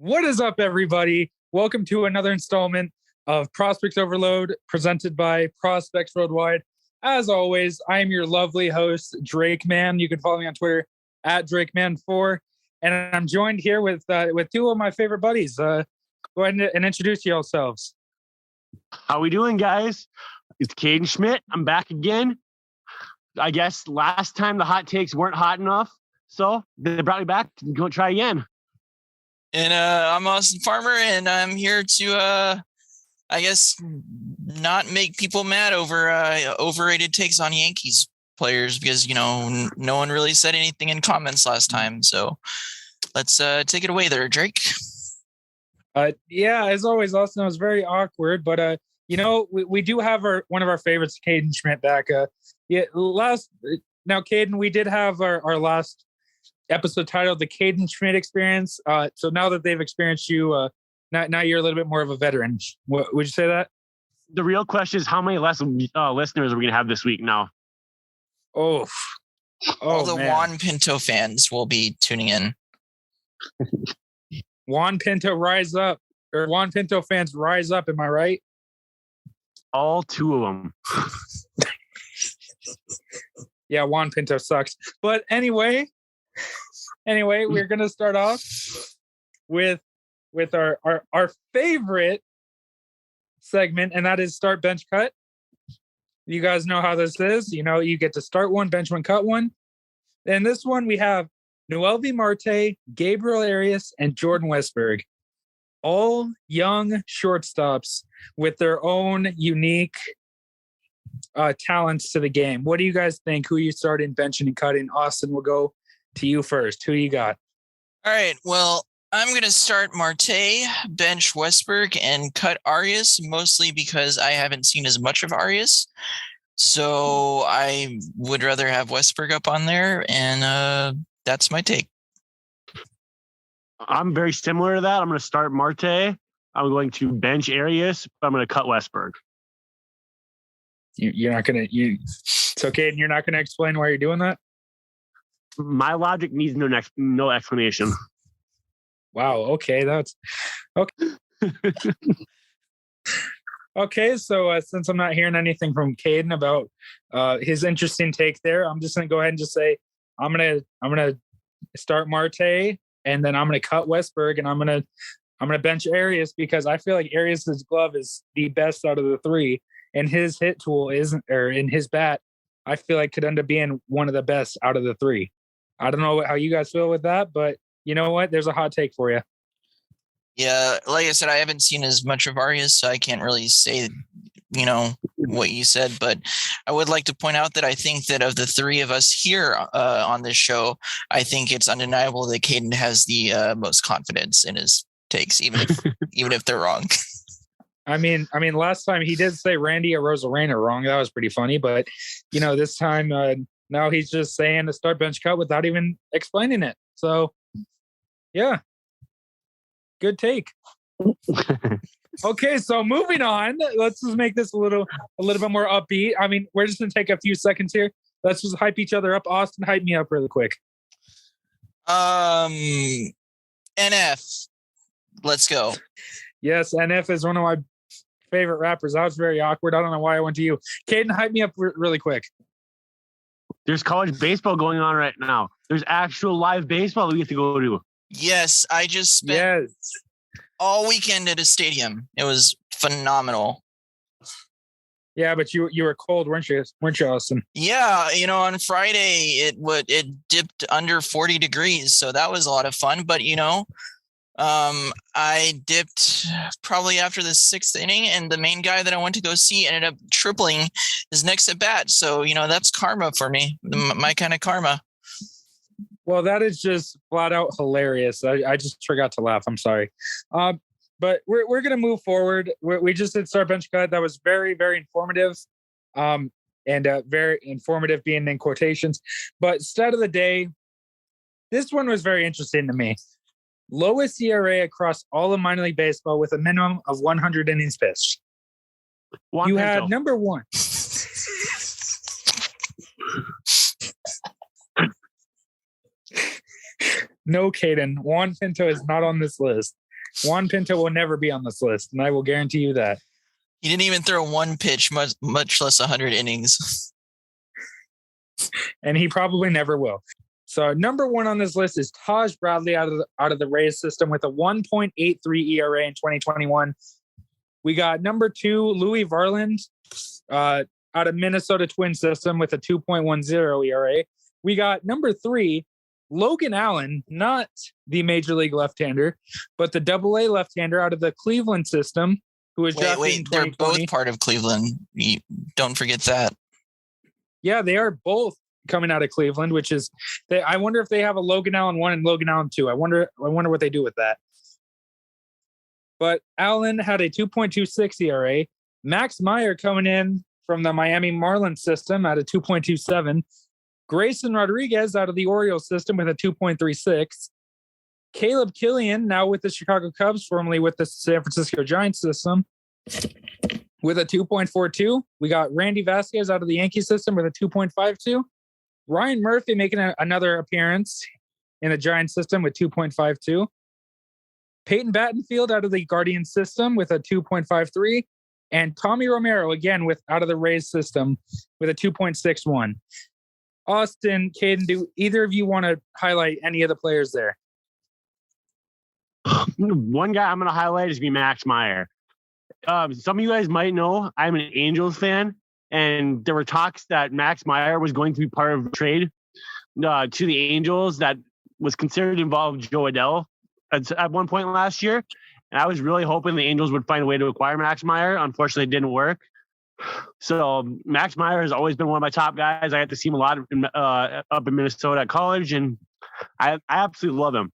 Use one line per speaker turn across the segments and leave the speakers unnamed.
What is up, everybody? Welcome to another installment of Prospects Overload presented by Prospects Worldwide. As always, I am your lovely host, Drake Man. You can follow me on Twitter at DrakeMan4. And I'm joined here with two of my favorite buddies. Go ahead and introduce yourselves.
How we doing, guys? It's Kade Schmidt. I'm back again. I guess last time the hot takes weren't hot enough, so they brought me back to go try again.
And I'm Austin Farmer, and I'm here to, I guess, not make people mad over overrated takes on Yankees players because, you know, no one really said anything in comments last time. So let's take it away there, Drake.
Yeah, as always, Austin, it was very awkward, but, you know, we do have one of our favorites, Kade Schmidt, back. Now, Caden, we did have our last episode titled The Kade Schmidt Experience. So now that they've experienced you, now you're a little bit more of a veteran. Would you say that?
The real question is how many less listeners are we going to have this week now?
All the man. Juan Pinto fans will be tuning in.
Juan Pinto rise up, or Juan Pinto fans rise up. Am I right?
All two of them.
Yeah, Juan Pinto sucks. But anyway, we're going to start off with our favorite segment, and that is Start, Bench, Cut. You guys know how this is. You know, you get to start one, bench one, cut one. And this one, we have MiLB Marte, Gabriel Arias, and Jordan Westburg. All young shortstops with their own unique talents to the game. What do you guys think? Who you starting, benching, and cutting? Austin, will go to you first. Who you got?
All right. Well, I'm going to start Marte, bench Westburg, and cut Arias, mostly because I haven't seen as much of Arias. So I would rather have Westburg up on there, and that's my take.
I'm very similar to that. I'm going to start Marte. I'm going to bench Arias, but I'm going to cut Westburg.
You're not going to. It's okay, and you're not going to explain why you're doing that?
My logic needs no explanation.
Wow. Okay, that's okay. Okay, so since I'm not hearing anything from Caden about his interesting take there, I'm just gonna go ahead and just say I'm gonna start Marte, and then I'm gonna cut Westburg, and I'm gonna bench Arias because I feel like Arias's glove is the best out of the three, and his hit tool isn't, or in his bat, I feel like could end up being one of the best out of the three. I don't know how you guys feel with that, but you know what? There's a hot take for you.
Yeah, like I said, I haven't seen as much of Arias, so I can't really say, you know, what you said. But I would like to point out that I think that of the three of us here on this show, I think it's undeniable that Caden has the most confidence in his takes, even if they're wrong.
I mean, last time he did say Randy Arozarena wrong. That was pretty funny. But, you know, this time now he's just saying to start, bench, cut without even explaining it. So, yeah. Good take. Okay, so moving on. Let's just make this a little bit more upbeat. I mean, we're just going to take a few seconds here. Let's just hype each other up. Austin, hype me up really quick.
NF. Let's go.
Yes, NF is one of my favorite rappers. That was very awkward. I don't know why I went to you. Caden, hype me up really quick.
There's college baseball going on right now. There's actual live baseball that we get to go to.
Yes, I just spent all weekend at a stadium. It was phenomenal.
Yeah, but you were cold, weren't you, Austin?
Yeah, you know, on Friday it dipped under 40 degrees, so that was a lot of fun. But you know, I dipped probably after the sixth inning, and the main guy that I went to go see ended up tripling his next at bat. So you know, that's karma for me, my kind of karma.
Well, that is just flat out hilarious. I just forgot to laugh. I'm sorry. But we're going to move forward. We just did start, bench, cut. That was very, very informative. And very informative being in quotations. But stat of the day, this one was very interesting to me. Lowest ERA across all of minor league baseball with a minimum of 100 innings pitched. You had number one. No, Caden. Juan Pinto is not on this list. Juan Pinto will never be on this list, and I will guarantee you that.
He didn't even throw one pitch, much less 100 innings.
And he probably never will. So number 1 on this list is Taj Bradley out of the Rays system with a 1.83 ERA in 2021. We got number 2, Louis Varland out of Minnesota Twins system with a 2.10 ERA. We got number 3, Logan Allen, not the major league left-hander, but the AA left-hander out of the Cleveland system, who was drafted in 2020.
They're both part of Cleveland. Don't forget that.
Yeah, they are both coming out of Cleveland, which is, I wonder if they have a Logan Allen 1 and Logan Allen 2. I wonder what they do with that. But Allen had a 2.26 ERA. Max Meyer coming in from the Miami Marlins system at a 2.27. Grayson Rodriguez out of the Orioles system with a 2.36. Caleb Killian, now with the Chicago Cubs, formerly with the San Francisco Giants system, with a 2.42. We got Randy Vasquez out of the Yankee system with a 2.52. Ryan Murphy making another appearance in the Giants system with 2.52. Peyton Battenfield out of the Guardians system with a 2.53. And Tommy Romero, again, out of the Rays system with a 2.61. Austin, Caden, do either of you want to highlight any of the players there?
One guy I'm going to highlight is Max Meyer. Some of you guys might know I'm an Angels fan, and there were talks that Max Meyer was going to be part of a trade to the Angels that was considered to involve Joe Adell at one point last year. And I was really hoping the Angels would find a way to acquire Max Meyer. Unfortunately, it didn't work. So Max Meyer has always been one of my top guys. I had to see him a lot up in Minnesota at college, and I absolutely love him.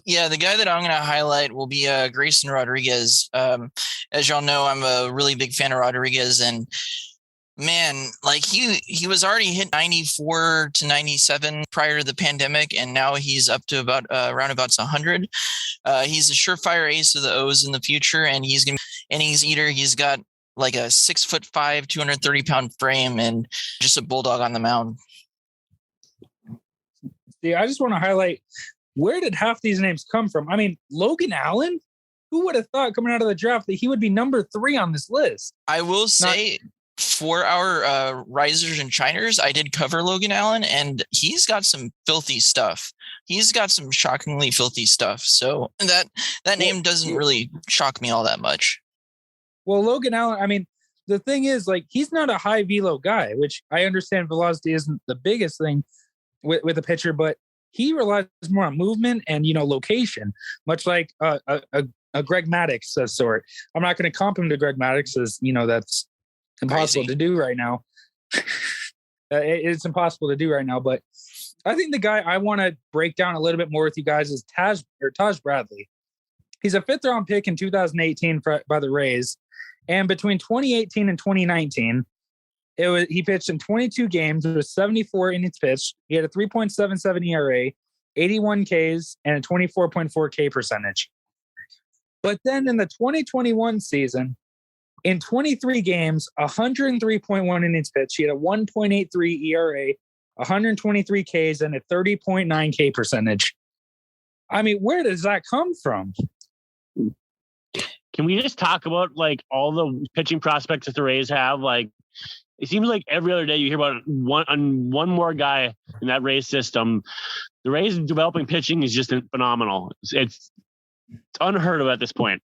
Yeah, the guy that I'm going to highlight will be Grayson Rodriguez. As y'all know, I'm a really big fan of Rodriguez, and man, like he was already hit 94 to 97 prior to the pandemic, and now he's up to about roundabouts 100. He's a surefire ace of the O's in the future, and he's gonna be innings eater. He's got like a 6'5", 230-pound frame, and just a bulldog on the mound.
Yeah, I just want to highlight, where did half these names come from? I mean, Logan Allen, who would have thought coming out of the draft that he would be number 3 on this list?
I will say, for our risers and shiners, I did cover Logan Allen, and he's got some filthy stuff. He's got some shockingly filthy stuff. So that name doesn't really shock me all that much.
Well, Logan Allen, I mean, the thing is, like, he's not a high velo guy, which I understand velocity isn't the biggest thing with a pitcher, but he relies more on movement and, location, much like a Greg Maddux sort. I'm not going to comp him to Greg Maddux, as that's impossible to do right now. It's impossible to do right now, but I think the guy I want to break down a little bit more with you guys is Taj Bradley. He's a 5th round pick in 2018 by the Rays. And between 2018 and 2019, he pitched in 22 games with 74 innings pitched. He had a 3.77 ERA, 81 Ks, and a 24.4 K percentage. But then in the 2021 season, in 23 games, 103.1 innings pitched, he had a 1.83 ERA, 123 Ks, and a 30.9 K percentage. I mean, where does that come from?
Can we just talk about like all the pitching prospects that the Rays have? Like, it seems like every other day you hear about one more guy in that Rays system. The Rays developing pitching is just phenomenal. It's unheard of at this point.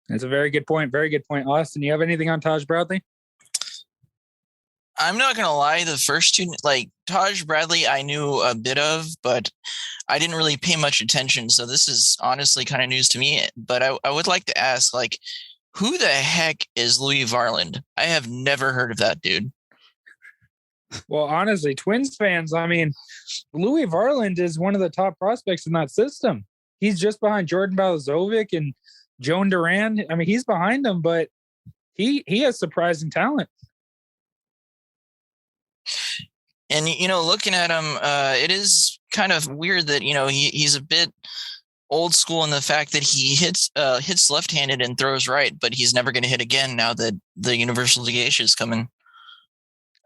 That's a very good point. Very good point. Austin, you have anything on Taj Bradley?
I'm not going to lie. The first two, like Taj Bradley, I knew a bit of, but I didn't really pay much attention. So this is honestly kind of news to me. But I would like to ask, like, who the heck is Louis Varland? I have never heard of that dude.
Well, honestly, Twins fans, I mean, Louis Varland is one of the top prospects in that system. He's just behind Jordan Balazovic and Joan Duran. I mean, he's behind them, but he has surprising talent.
And, looking at him, it is kind of weird that, he's a bit old school in the fact that he hits left-handed and throws right, but he's never going to hit again now that the universal DH is coming.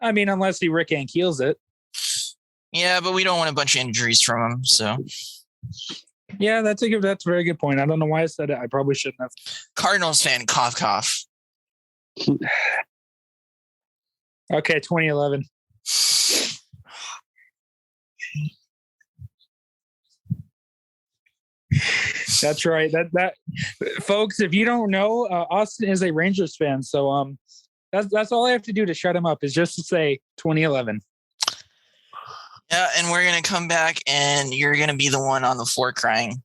I mean, unless he Rick Ankiel's it.
Yeah, but we don't want a bunch of injuries from him, so.
Yeah, that's a very good point. I don't know why I said it. I probably shouldn't have.
Cardinals fan, cough, cough.
Okay, 2011. That's right. That folks, if you don't know, Austin is a Rangers fan. So that's all I have to do to shut him up is just to say 2011.
Yeah, and we're gonna come back, and you're gonna be the one on the floor crying.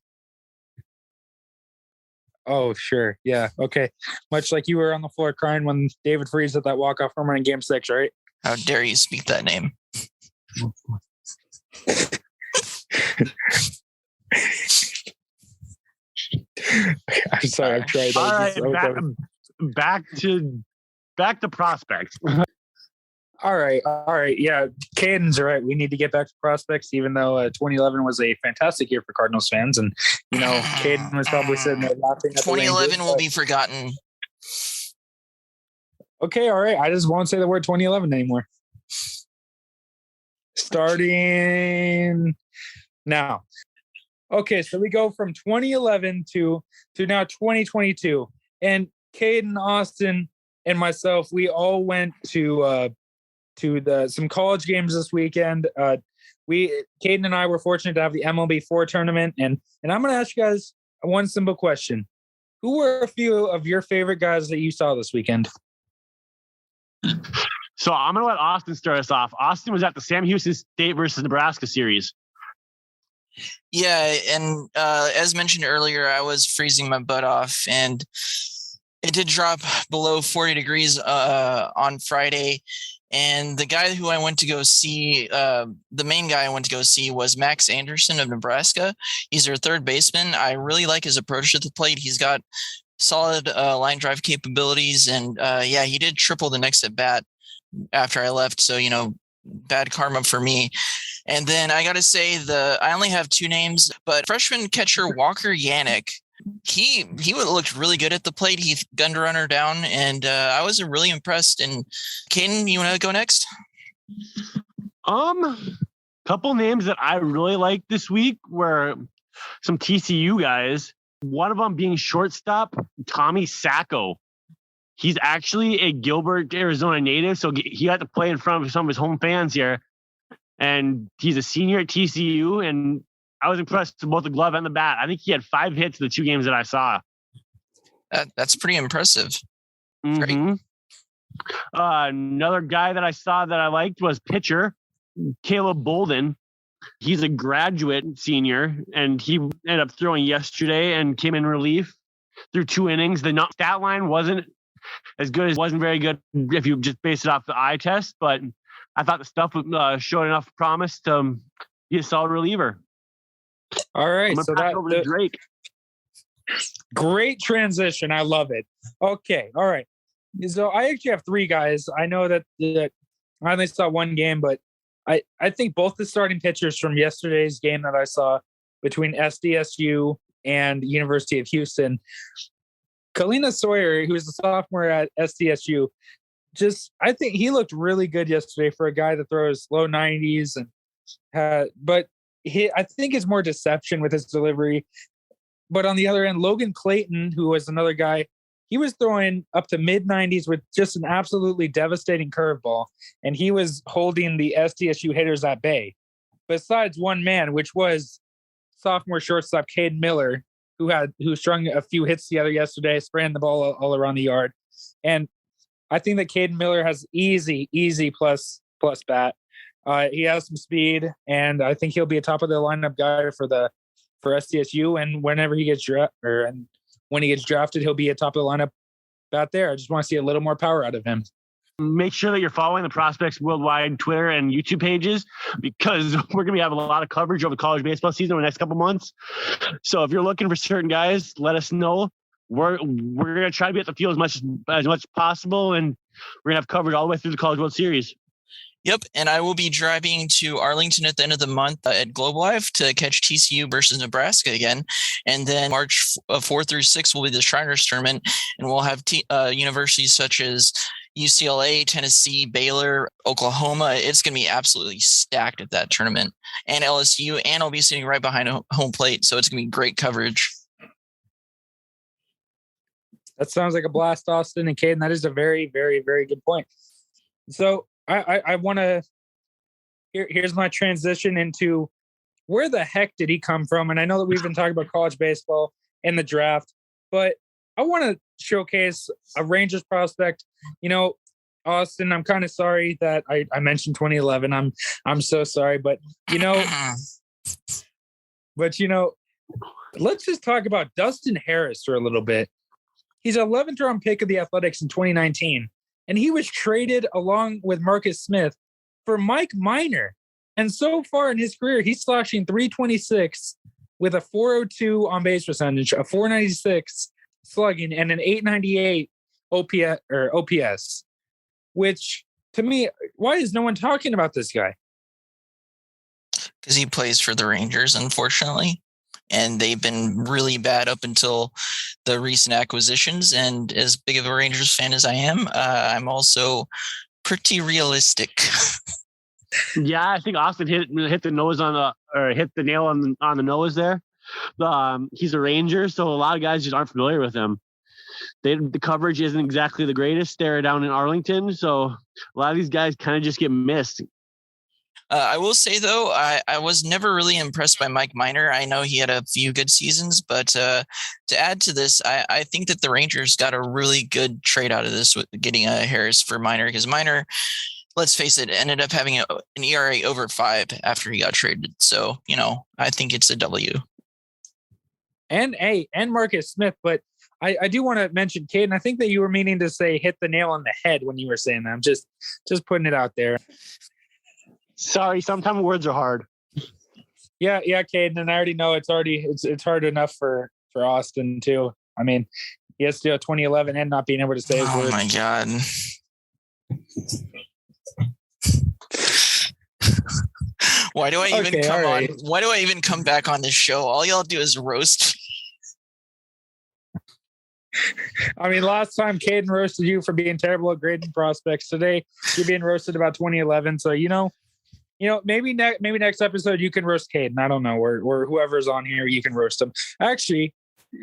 Oh, sure. Yeah. Okay. Much like you were on the floor crying when David Freese hit that walk-off home run in Game 6, right?
How dare you speak that name?
I'm sorry. I've tried.
All right, back to prospects.
All right. Yeah, Caden's right. We need to get back to prospects, even though 2011 was a fantastic year for Cardinals fans. And, Caden was probably sitting there laughing at
2011 will be forgotten.
Okay, all right. I just won't say the word 2011 anymore. Starting now. Okay, so we go from 2011 to now 2022. And Caden, Austin, and myself, we all went to some college games this weekend. Caden and I were fortunate to have the MiLB 4 tournament, and I'm going to ask you guys one simple question: who were a few of your favorite guys that you saw this weekend?
So I'm going to let Austin start us off. Austin was at the Sam Houston State versus Nebraska series.
Yeah, and as mentioned earlier, I was freezing my butt off, and it did drop below 40 degrees on Friday. And the guy who I went to go see, the main guy I went to go see was Max Anderson of Nebraska. He's their third baseman. I really like his approach to the plate. He's got solid line drive capabilities. And he did triple the next at bat after I left. So, bad karma for me. And then I got to say I only have 2 names, but freshman catcher Walker Yannick, he looked really good at the plate. He gunned a runner down, and I was really impressed. And Caden, you want to go next?
Couple names that I really liked this week were some TCU guys. One of them being shortstop Tommy Sacco. He's actually a Gilbert, Arizona native, so he got to play in front of some of his home fans here. And he's a senior at TCU, and I was impressed with both the glove and the bat. I think he had 5 hits in the 2 games that I saw.
That's pretty impressive.
Mm-hmm.
Great.
Another guy that I saw that I liked was pitcher Caleb Bolden. He's a graduate senior, and he ended up throwing yesterday and came in relief through 2 innings. The stat line wasn't as good, wasn't very good if you just base it off the eye test, but I thought the stuff showed enough promise to be a solid reliever.
All right, so
that Drake.
Great transition. I love it. Okay, all right. So I actually have 3 guys. I know that I only saw 1 game, but I think both the starting pitchers from yesterday's game that I saw between SDSU and University of Houston, Kalina Sawyer, who's a sophomore at SDSU, I think he looked really good yesterday for a guy that throws low 90s, but I think it's more deception with his delivery. But on the other end, Logan Clayton, who was another guy, he was throwing up to mid 90s with just an absolutely devastating curveball, and he was holding the SDSU hitters at bay. Besides one man, which was sophomore shortstop Kade Miller, who strung a few hits together yesterday, spraying the ball all around the yard. And I think that Kade Miller has easy plus bat. He has some speed, and I think he'll be a top of the lineup guy for SDSU. And whenever he gets when he gets drafted, he'll be a top of the lineup bat there. I just want to see a little more power out of him.
Make sure that you're following the Prospects Worldwide Twitter and YouTube pages, because we're going to have a lot of coverage over the college baseball season over the next couple months. So if you're looking for certain guys, let us know. We're going to try to be at the field as much as possible, and we're going to have coverage all the way through the College World Series.
Yep, and I will be driving to Arlington at the end of the month at Globe Live to catch TCU versus Nebraska again. And then March 4 through 6 will be the Shriners Tournament, and we'll have universities such as UCLA, Tennessee, Baylor, Oklahoma. It's going to be absolutely stacked at that tournament. And LSU, and I'll be sitting right behind home plate, so it's going to be great coverage.
That sounds like a blast, Austin and Kade, and that is a very, very, very good point. So I want to here's my transition into where the heck did he come from? And I know that we've been talking about college baseball and the draft, but I want to showcase a Rangers prospect. You know, Austin, I'm kind of sorry that I mentioned 2011. I'm so sorry, but let's just talk about Dustin Harris for a little bit. He's an 11th round pick of the Athletics in 2019, and he was traded along with Marcus Smith for Mike Minor. And so far in his career, he's slashing .326 with a .402 on base percentage, a .496 slugging, and an .898 OPS. Which, to me, why is no one talking about this guy?
Because he plays for the Rangers, unfortunately. And they've been really bad up until the recent acquisitions. And as big of a Rangers fan as I am, I'm also pretty realistic.
Yeah, I think Austin hit the nail on the nose there. He's a Ranger, so a lot of guys just aren't familiar with him. The coverage isn't exactly the greatest there down in Arlington, so a lot of these guys kind of just get missed.
I will say, though, I was never really impressed by Mike Minor. I know he had a few good seasons, but to add to this, I think that the Rangers got a really good trade out of this with getting a Harris for Minor, because Minor, let's face it, ended up having an ERA over 5 after he got traded. So, I think it's a W.
And Marcus Smith, but I do want to mention Kade, and I think that you were meaning to say hit the nail on the head when you were saying that. I'm just putting it out there.
Sorry, sometimes words are hard.
Yeah, Kade, and I already know it's hard enough for Austin too. I mean, he has to do a 2011 and not being able to say his words.
Oh my God. Why do I even come on? Why do I even come back on this show? All y'all do is roast.
I mean, last time Caden roasted you for being terrible at grading prospects. Today you're being roasted about 2011. So maybe next episode you can roast Caden. I don't know, or whoever's on here, you can roast them. Actually,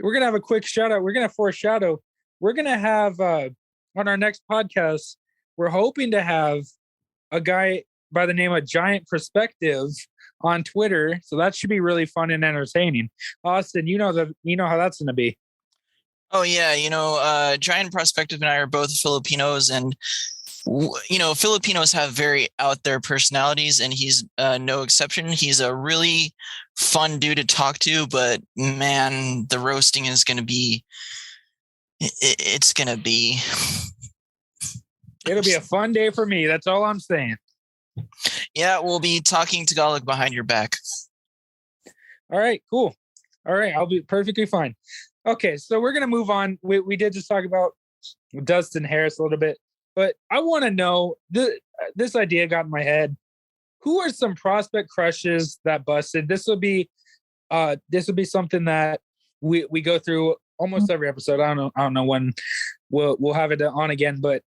we're gonna have a quick shout out. We're gonna foreshadow. We're gonna have on our next podcast. We're hoping to have a guy by the name of Giant Perspective on Twitter. So that should be really fun and entertaining. Austin, you know how that's gonna be.
Oh yeah, Giant Perspective and I are both Filipinos, and Filipinos have very out there personalities, and he's no exception. He's a really fun dude to talk to, but man, the roasting is going to be. It's going to be.
It'll be a fun day for me. That's all I'm saying.
Yeah, we'll be talking Tagalog behind your back.
All right, cool. All right, I'll be perfectly fine. Okay, so we're going to move on. We did just talk about Dustin Harris a little bit, but I want to know, this idea got in my head. Who are some prospect crushes that busted? This will be something that we go through almost every episode. I don't know when we'll have it on again, but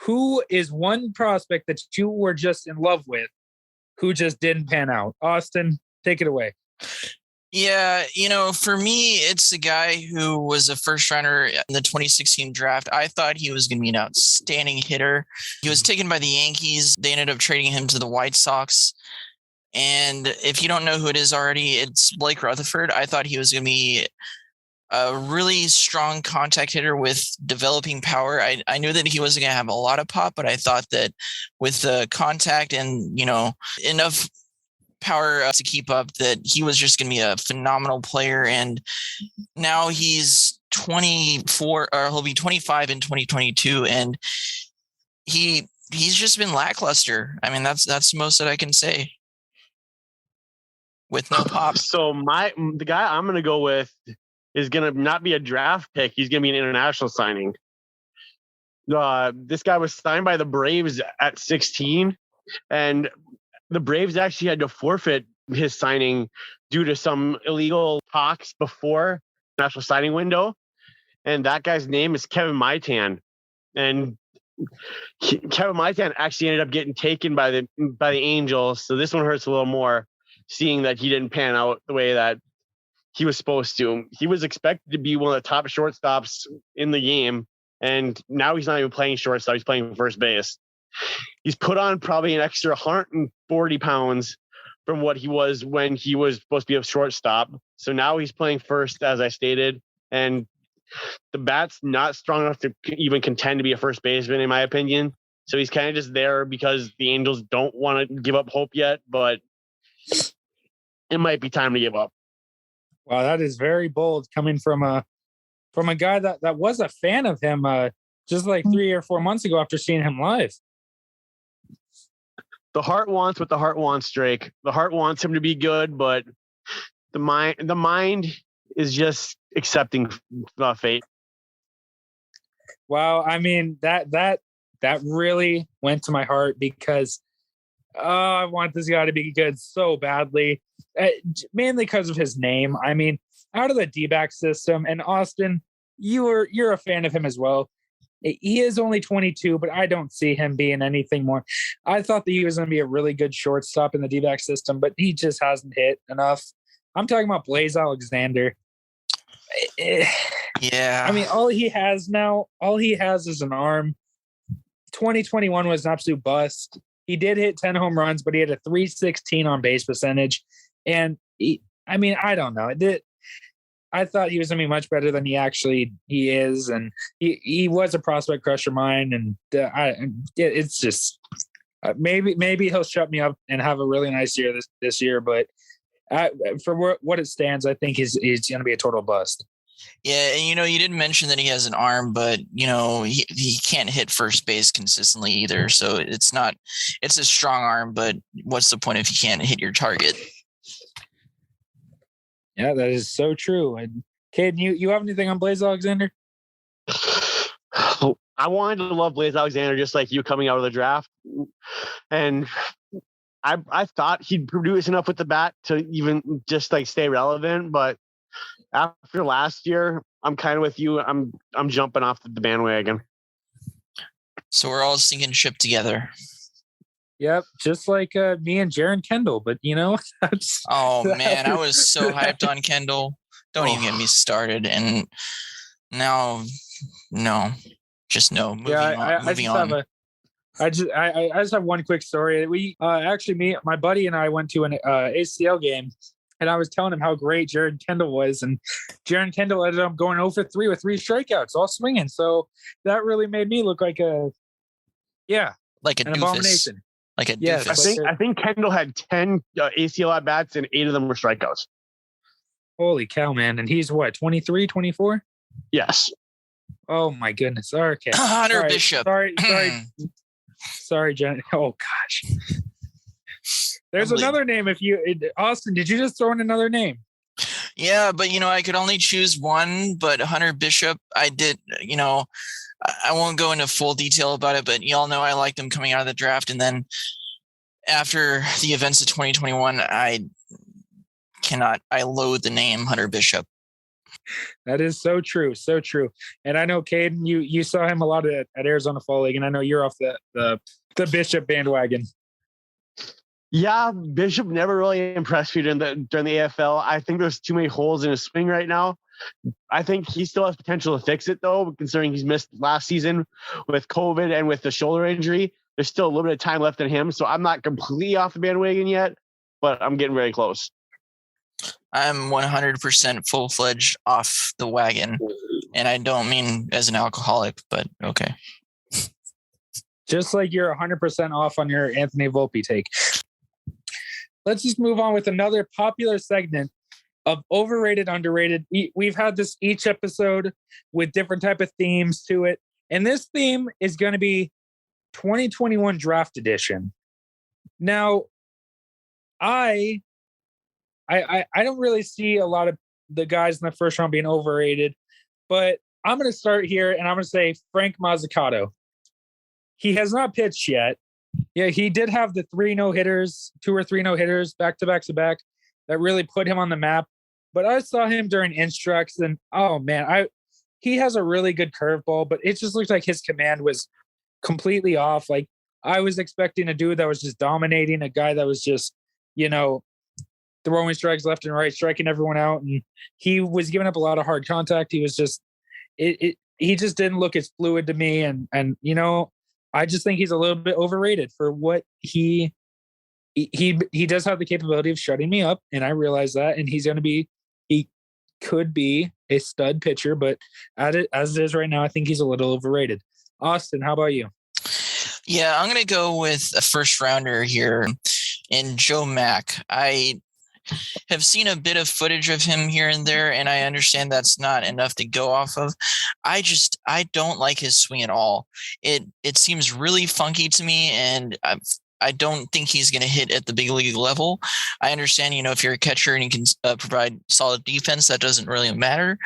who is one prospect that you were just in love with who just didn't pan out? Austin, take it away.
Yeah, for me, it's a guy who was a first rounder in the 2016 draft. I thought he was going to be an outstanding hitter. He was taken by the Yankees. They ended up trading him to the White Sox. And if you don't know who it is already, it's Blake Rutherford. I thought he was going to be a really strong contact hitter with developing power. I knew that he wasn't going to have a lot of pop, but I thought that with the contact and, enough power to keep up, that he was just going to be a phenomenal player. And now he's 24, or he'll be 25 in 2022, and he's just been lackluster. I mean, that's most that I can say with no pop.
So the guy I'm going to go with is going to not be a draft pick. He's going to be an international signing. This guy was signed by the Braves at 16, and the Braves actually had to forfeit his signing due to some illegal talks before the national signing window. And that guy's name is Kevin Maitan. And Kevin Maitan actually ended up getting taken by the Angels. So this one hurts a little more, seeing that he didn't pan out the way that he was supposed to. He was expected to be one of the top shortstops in the game, and now he's not even playing shortstop. He's playing first base. He's put on probably an extra 140 pounds from what he was when he was supposed to be a shortstop. So now he's playing first, as I stated, and the bat's not strong enough to even contend to be a first baseman, in my opinion. So he's kind of just there because the Angels don't want to give up hope yet, but it might be time to give up.
Wow, that is very bold coming from a guy that was a fan of him just like 3 or 4 months ago after seeing him live.
The heart wants what the heart wants, Drake. The heart wants him to be good, but the mind is just accepting fate.
Wow, I mean that really went to my heart because I want this guy to be good so badly, mainly because of his name. I mean, out of the D-back system, and Austin, you're a fan of him as well. He is only 22, but I don't see him being anything more. I thought that he was going to be a really good shortstop in the D-back system, but he just hasn't hit enough. I'm talking about Blaze Alexander.
Yeah.
I mean, all he has is an arm. 2021 was an absolute bust. He did hit 10 home runs, but he had a .316 on base percentage. And I don't know. I thought he was going to be much better than he is. And he was a prospect crush of mine. And it's just maybe he'll shut me up and have a really nice year this year. But for what it stands, I think he's going to be a total bust.
Yeah, and you didn't mention that he has an arm, but he can't hit first base consistently either. So it's a strong arm, but what's the point if you can't hit your target?
Yeah, that is so true. And Kade, you have anything on Blaze Alexander?
I wanted to love Blaze Alexander just like you coming out of the draft, and I thought he'd produce enough with the bat to even just like stay relevant, but after last year, I'm kind of with you. I'm jumping off the bandwagon.
So we're all sinking ship together.
Yep, just like me and Jaron Kendall. But
oh man, I was so hyped on Kendall. Don't even get me started. And now, no, just no. Moving on.
I just have one quick story. We my buddy and I went to an ACL game. And I was telling him how great Jaron Kendall was. And Jaron Kendall ended up going 0 for 3 with 3 strikeouts, all swinging. So that really made me look like an abomination.
Like a doofus.
I think Kendall had 10 ACL at-bats and 8 of them were strikeouts.
Holy cow, man. And he's what, 23, 24?
Yes.
Oh, my goodness. Okay.
Hunter Bishop.
Sorry, Jen. Oh, gosh. There's another name. Austin, did you just throw in another name?
Yeah, but I could only choose one. But Hunter Bishop, I did. I won't go into full detail about it, but y'all know I liked him coming out of the draft, and then after the events of 2021, I loathe the name Hunter Bishop.
That is so true, so true. And I know, Caden, you saw him a lot at Arizona Fall League, and I know you're off the Bishop bandwagon.
Yeah, Bishop never really impressed me during the AFL. I think there's too many holes in his swing right now. I think he still has potential to fix it, though, considering he's missed last season with COVID and with the shoulder injury. There's still a little bit of time left in him, so I'm not completely off the bandwagon yet, but I'm getting very close.
I'm 100% full-fledged off the wagon, and I don't mean as an alcoholic, but okay.
Just like you're 100% off on your Anthony Volpe take. Let's just move on with another popular segment of overrated, underrated. We've had this each episode with different type of themes to it. And this theme is going to be 2021 draft edition. Now, I don't really see a lot of the guys in the first round being overrated, but I'm going to start here and I'm going to say Frank Mazzucato. He has not pitched yet. Yeah, he did have the 2 or 3 no-hitters back to back that really put him on the map. But I saw him during instructs, and oh man, he has a really good curveball, but it just looked like his command was completely off. Like, I was expecting a dude that was just dominating, a guy that was just, throwing strikes left and right, striking everyone out. And he was giving up a lot of hard contact. He was just, he just didn't look as fluid to me. And, I just think he's a little bit overrated for what he does have the capability of shutting me up. And I realize that, and he could be a stud pitcher, but as it is right now, I think he's a little overrated. Austin, how about you?
Yeah, I'm going to go with a first rounder here in Joe Mack. I have seen a bit of footage of him here and there, and I understand that's not enough to go off of. I don't like his swing at all. It seems really funky to me, and I don't think he's going to hit at the big league level. I understand, if you're a catcher and you can provide solid defense, that doesn't really matter.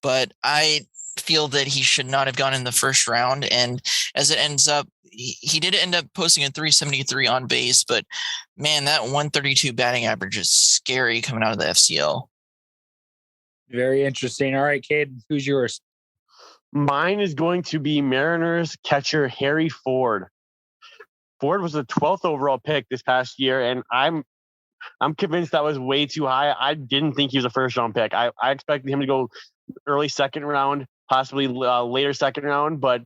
But I feel that he should not have gone in the first round. And as it ends up, he did end up posting a 373 on base, but man, that 132 batting average is scary coming out of the FCL.
Very interesting. All right, Kade, who's yours?
Mine is going to be Mariners catcher Harry Ford. Ford was the 12th overall pick this past year, and I'm convinced that was way too high. I didn't think he was a first round pick. I expected him to go early second round, possibly later second round, but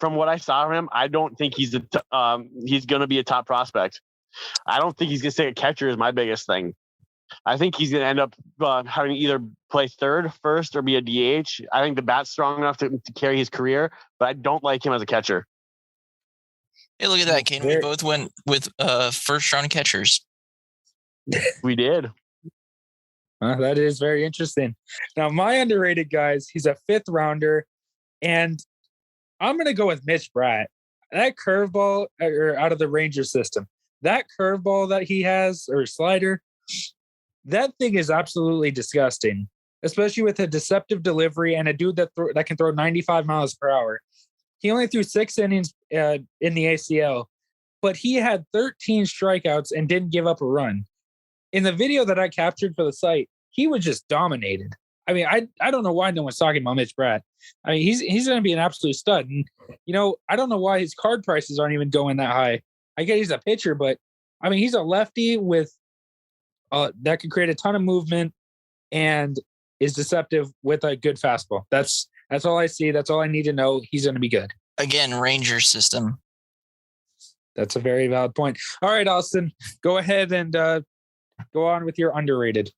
from what I saw from him, I don't think he's going to be a top prospect. I don't think he's going to stay a catcher is my biggest thing. I think he's going to end up having to either play third, first, or be a DH. I think the bat's strong enough to carry his career, but I don't like him as a catcher.
Hey, look at that, Kane. We both went with first round catchers.
We did.
That is very interesting. Now, my underrated guys, he's a 5th rounder, and I'm going to go with Mitch Bratt. That curveball out of the Ranger system, that curveball that he has, or slider, that thing is absolutely disgusting, especially with a deceptive delivery and a dude that can throw 95 miles per hour. He only threw 6 innings in the ACL, but he had 13 strikeouts and didn't give up a run. In the video that I captured for the site, he was just dominated. I mean, I don't know why no one's talking about Mitch Bratt. I mean, he's going to be an absolute stud. And, I don't know why his card prices aren't even going that high. I get he's a pitcher, but, I mean, he's a lefty with that can create a ton of movement and is deceptive with a good fastball. That's all I see. That's all I need to know. He's going to be good.
Again, Ranger system.
That's a very valid point. All right, Austin, go ahead and go on with your underrated.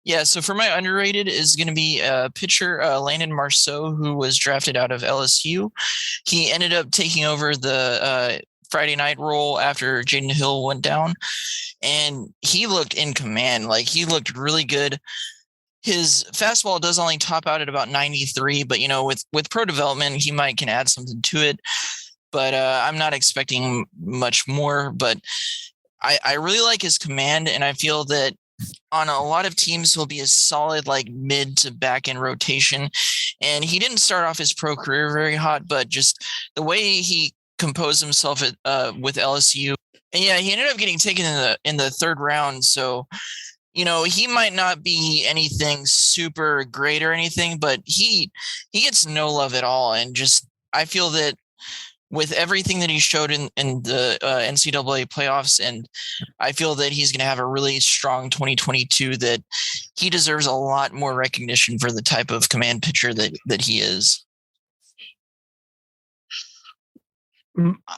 Yeah, so for my underrated is going to be pitcher Landon Marceau, who was drafted out of LSU. He ended up taking over the Friday night role after Jaden Hill went down, and he looked in command. Like, he looked really good. His fastball does only top out at about 93, but with pro development, he can add something to it. But I'm not expecting much more. But I really like his command, and I feel that on a lot of teams he'll be a solid mid to back end rotation. And he didn't start off his pro career very hot, but just the way he composed himself with LSU, and yeah, he ended up getting taken in the 3rd round. So he might not be anything super great or anything, but he gets no love at all. And just, I feel that with everything that he showed in the NCAA playoffs, and I feel that he's going to have a really strong 2022, that he deserves a lot more recognition for the type of command pitcher that he is.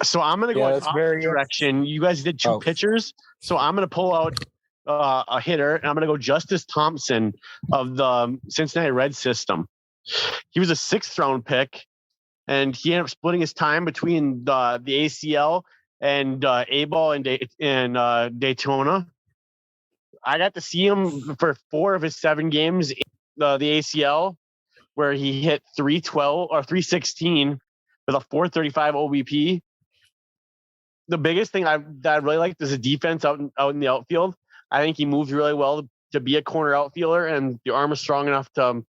So I'm going to go in direction. You guys did 2 pitchers, so I'm going to pull out a hitter, and I'm going to go Justice Thompson of the Cincinnati Reds system. He was a 6th round pick, and he ended up splitting his time between the ACL and A-ball and Daytona. I got to see him for 4 of his 7 games in the ACL, where he hit 312 or 316 with a 435 OBP. The biggest thing that I really liked is the defense out in the outfield. I think he moved really well to be a corner outfielder, and the arm is strong enough to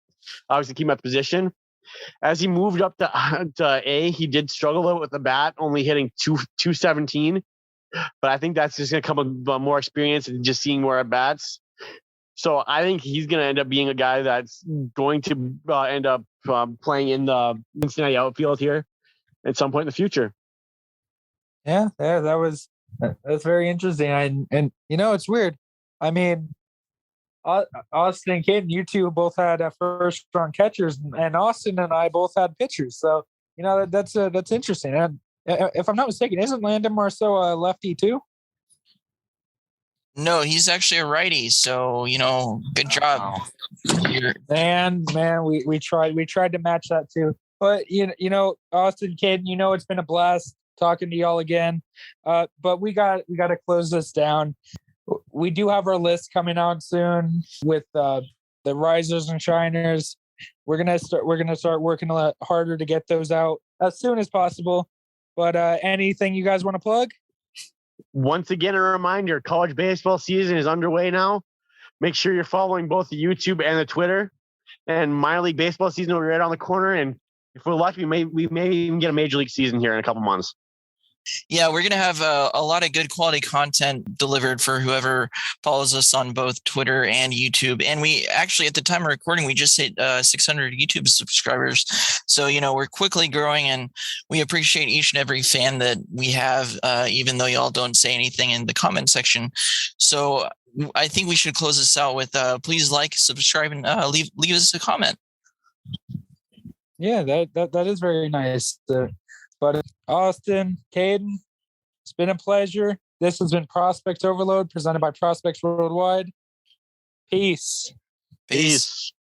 obviously keep him at position. As he moved up to A, he did struggle a little with the bat, only hitting 217. But I think that's just going to come with more experience and just seeing more at bats. So I think he's going to end up being a guy that's going to end up playing in the Cincinnati outfield here at some point in the future.
Yeah, that's very interesting. And it's weird. I mean, Austin and Caden, you two both had first round catchers, and Austin and I both had pitchers. So that's interesting. And if I'm not mistaken, isn't Landon Marceau a lefty too?
No, he's actually a righty. So good job.
Man, we tried to match that too. But Austin, Caden, it's been a blast talking to y'all again. But we got to close this down. We do have our list coming out soon with the risers and shiners. We're gonna start working a lot harder to get those out as soon as possible. But anything you guys want to plug?
Once again, a reminder: college baseball season is underway now. Make sure you're following both the YouTube and the Twitter. And minor league baseball season will be right on the corner. And if we're lucky, we may even get a major league season here in a couple months.
Yeah, we're going to have a lot of good quality content delivered for whoever follows us on both Twitter and YouTube. And we actually, at the time of recording, we just hit 600 YouTube subscribers. So, we're quickly growing, and we appreciate each and every fan that we have, even though y'all don't say anything in the comment section. So I think we should close this out with please like, subscribe, and leave us a comment.
Yeah, that is very nice. But Austin, Caden, it's been a pleasure. This has been Prospects Overload presented by Prospects Worldwide. Peace.
Peace.